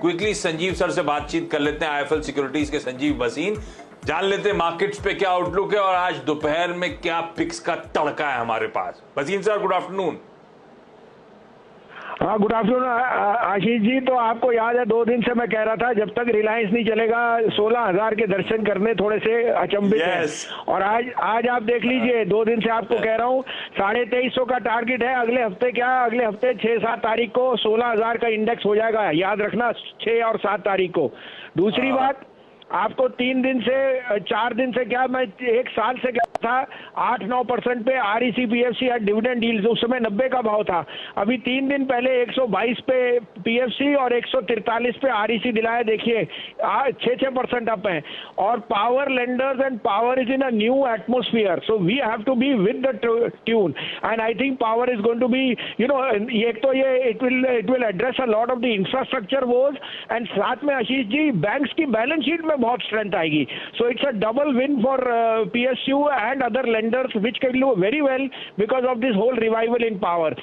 Quickly Sanjeev sir से बातचीत कर लेते हैं, आईएफएल सिक्योरिटीज के संजीव भसीन। जान लेते हैं मार्केट्स पे क्या आउटलुक है और आज दोपहर में क्या पिक्स का तड़का है हमारे पास। Bhasin sir, good afternoon. हाँ, गुड आफ्टरनून आशीष जी। तो आपको याद है 2 दिन से मैं कह रहा था जब तक रिलायंस नहीं चलेगा 16,000 के दर्शन करने थोड़े से अचंभित हैं। और आज आप देख लीजिए, 2 दिन से आपको कह रहा हूँ 2350 का टारगेट है। अगले हफ्ते 6-7 तारीख को 16,000 का इंडेक्स हो जाएगा, याद रखना, 6 और 7 तारीख को। दूसरी बात, आपको 3 दिन से 4 दिन से क्या, मैं 1 साल से क्या था 8-9% पे REC PFC या डिविडेंड डील्स, उस समय 90 का भाव था। अभी 3 दिन पहले 122 पे PFC और 143 पे REC दिलाया, देखिए 6% अप है। और power lenders and power is in a new atmosphere, so we have to be with the tune and I think power is going to be, एक तो ये it will address a lot of the infrastructure woes, and साथ में Ashish ji banks की balance sheet में बहुत strength आएगी। So it's a double win for PSU and other lenders which can do very well because of this whole revival in power.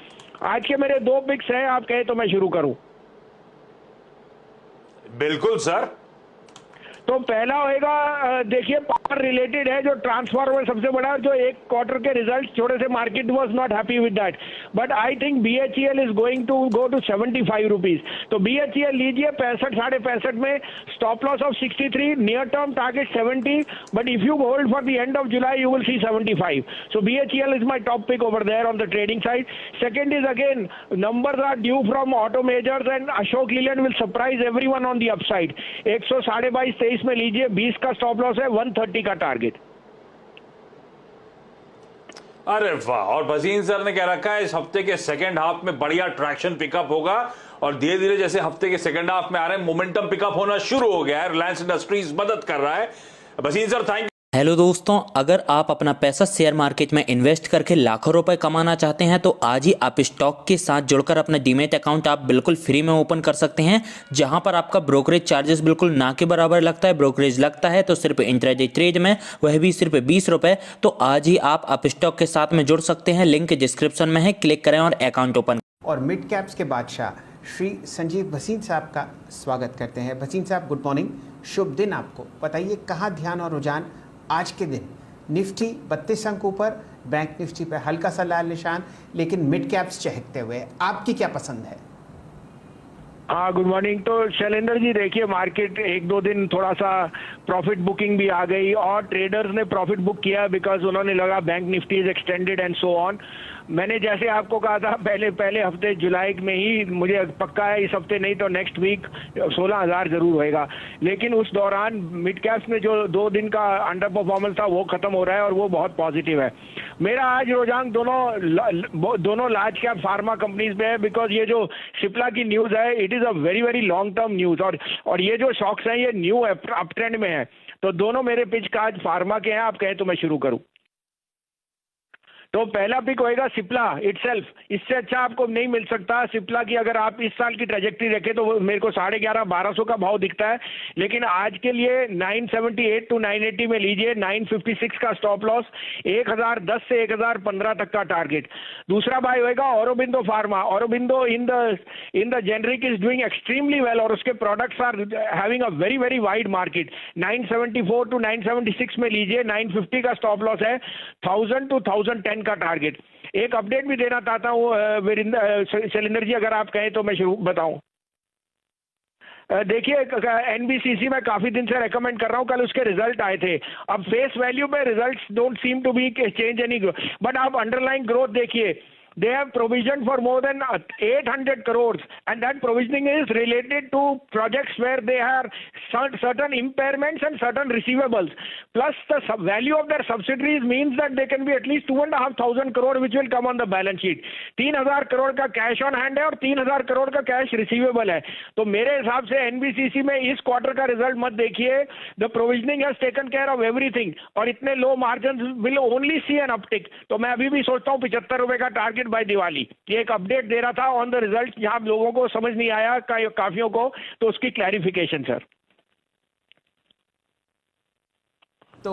आज के मेरे 2 pics हैं, आप कहे तो मैं शुरू करूं। बिल्कुल सर। तो पहला होएगा, देखिए पावर रिलेटेड है, जो ट्रांसफार्मर सबसे बड़ा, जो 1 क्वार्टर के रिजल्ट थोड़े से market was not happy with that, but I think BHEL is going to go to 75 rupees. तो BHEL लीजिए 65-65.5 में, stop loss of 63, near term target 70, but if you hold for the end of July you will see 75। So BHEL is my top pick over there on the trading side. Second is again, numbers are due from auto majors and Ashok Leyland will surprise everyone on the upside। 122.23 में लीजिए, 20 का stop loss है, 130 का target. अरे वाह। और Bhasin sir ने कह रखा है इस हफ्ते के सेकंड हाफ में बढ़िया ट्रैक्शन पिकअप होगा, और धीरे धीरे जैसे हफ्ते के सेकंड हाफ में आ रहे हैं मोमेंटम पिकअप होना शुरू हो गया है। रिलायंस इंडस्ट्रीज मदद कर रहा है। Bhasin sir, thank you. Hello दोस्तों, अगर आप अपना पैसा शेयर मार्केट में इन्वेस्ट करके लाखों रुपए कमाना चाहते हैं तो आज ही आप स्टॉक के साथ जुड़कर अपना डीमैट अकाउंट आप बिल्कुल फ्री में ओपन कर सकते हैं, जहां पर आपका ब्रोकरेज चार्जेस बिल्कुल ना के बराबर लगता है। ब्रोकरेज लगता है तो सिर्फ इंट्राडे ट्रेड में, वह भी सिर्फ 20 रुपए। तो आज ही आप स्टॉक के साथ में जुड़ सकते हैं, लिंक डिस्क्रिप्शन में है, क्लिक करें और अकाउंट ओपन। और मिड कैप्स के बादशाह श्री संजीव भसीन साहब का स्वागत करते हैं। भसीन साहब, गुड मॉर्निंग, शुभ दिन आपको। बताइए कहाँ ध्यान और रुझान आज के दिन? निफ्टी 32 अंक ऊपर, बैंक निफ्टी पे हल्का सा लाल निशान, लेकिन मिड कैप्स चहकते हुए, आपकी क्या पसंद है? हाँ, गुड मॉर्निंग। तो शैलेंद्र जी, देखिए मार्केट 1-2 दिन थोड़ा सा प्रॉफिट बुकिंग भी आ गई और ट्रेडर्स ने प्रॉफिट बुक किया बिकॉज उन्होंने लगा bank Nifty is extended and so on. मैंने जैसे आपको कहा था पहले हफ्ते जुलाई में ही, मुझे पक्का है इस हफ्ते नहीं तो नेक्स्ट वीक 16,000 जरूर होएगा। लेकिन उस दौरान मिड कैप्स में जो 2 दिन का अंडर परफॉर्मेंस था वो खत्म हो रहा है और वो बहुत पॉजिटिव है। मेरा आज रुझान दोनों लार्ज कैप फार्मा कंपनीज में है, बिकॉज ये जो सिप्ला की न्यूज है it is a very very long term news, और ये जो स्टॉक्स हैं ये न्यू अप ट्रेंड में है। तो दोनों मेरे पिच का आज फार्मा के हैं, आप कहें तो मैं शुरू करूं। तो पहला पिक होएगा सिप्ला इटसेल्फ। इससे अच्छा आपको नहीं मिल सकता। सिप्ला की अगर आप इस साल की ट्रेजेक्टरी देखें तो मेरे को 11,500-1200 का भाव दिखता है, लेकिन आज के लिए 978 to 980 में लीजिए, 956 का स्टॉप लॉस, 1,010 से 1,015 तक का टारगेट। दूसरा बाय होएगा Aurobindo pharma. Aurobindo in the generic is doing extremely well और उसके products are having a very very wide market. 974 to 976 में लीजिए, 950 का स्टॉप लॉस है, 1,000 to 1,010 का टारगेट। एक अपडेट भी देना चाहता हूँ शैलेंद्र जी, अगर आप कहें तो मैं शुरू बताऊं। देखिए NBCC में काफी दिन से रेकमेंड कर रहा हूं, कल उसके रिजल्ट आए थे। अब फेस वैल्यू पे results don't seem to be change any, but आप अंडरलाइन ग्रोथ देखिए। They have provisioned for more than 800 crores, and that provisioning is related to projects where they have certain impairments and certain receivables. Plus, the value of their subsidiaries means that they can be at least 2,500 crore, which will come on the balance sheet. 3,000 crore का cash on hand है और 3,000 करोड़ का cash receivable है। तो मेरे हिसाब से NBCC में इस क्वार्टर का रिजल्ट मत देखिए। The provisioning has taken care of everything, और इतने low margin will only see an uptick. तो मैं अभी भी सोचता हूँ 75 रुपए का टारगेट बाय दिवाली। ये एक अपडेट दे रहा था ऑन द रिजल्ट, जहां लोगों को समझ नहीं आया काफियों को, तो उसकी क्लैरिफिकेशन सर। तो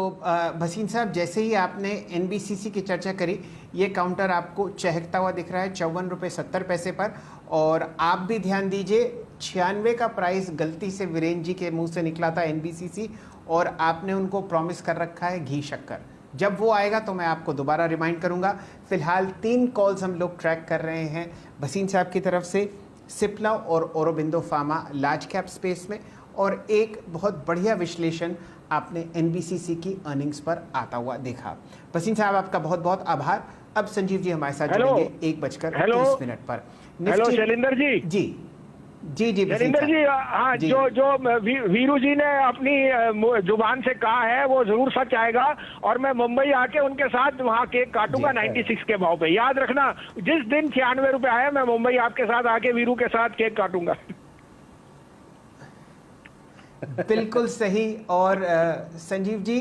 भसीन साहब, जैसे ही आपने NBCC की चर्चा करी, ये काउंटर आपको चहकता हुआ दिख रहा है 54 रुपये 70 पैसे पर। और आप भी ध्यान दीजिए, 96 का प्राइस गलती से वीरेन जी के मुंह से निकला था एनबीसीसी, और आपने उनको प्रॉमिस कर रखा है घी शक्कर। जब वो आएगा तो मैं आपको दोबारा रिमाइंड करूंगा। फिलहाल 3 कॉल्स हम लोग ट्रैक कर रहे हैं भसीन साहब की तरफ से, सिप्ला और Aurobindo pharma large cap space में, और एक बहुत बढ़िया विश्लेषण आपने एनबीसीसी की अर्निंग्स पर आता हुआ देखा। भसीन साहब आपका बहुत बहुत आभार। अब संजीव जी हमारे साथ हेलो। जुड़ेंगे 1:30 पर। हेलो शैलेंद्र जी। जी जी जी भसीन शैलेंद्र साहब। जी, हाँ, जी। जो वीरू जी ने अपनी जुबान से कहा है वो जरूर सच आएगा, और मैं मुंबई आके उनके साथ वहाँ केक काटूंगा जी। 96 के भाव पे। याद रखना, जिस दिन 96 रुपए आए मैं मुंबई आपके साथ आके वीरू के साथ केक काटूंगा। बिल्कुल सही। और संजीव जी,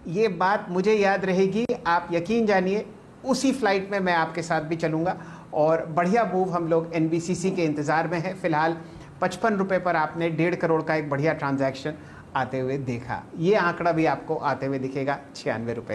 ये बात मुझे याद रहेगी, आप यकीन जानिए। उसी फ्लाइट में मैं आपके साथ भी चलूंगा, और बढ़िया मूव हम लोग एनबीसीसी के इंतज़ार में है। फिलहाल 55 रुपये पर आपने 1.5 करोड़ का एक बढ़िया ट्रांजैक्शन आते हुए देखा। ये आंकड़ा भी आपको आते हुए दिखेगा 96 रुपये का।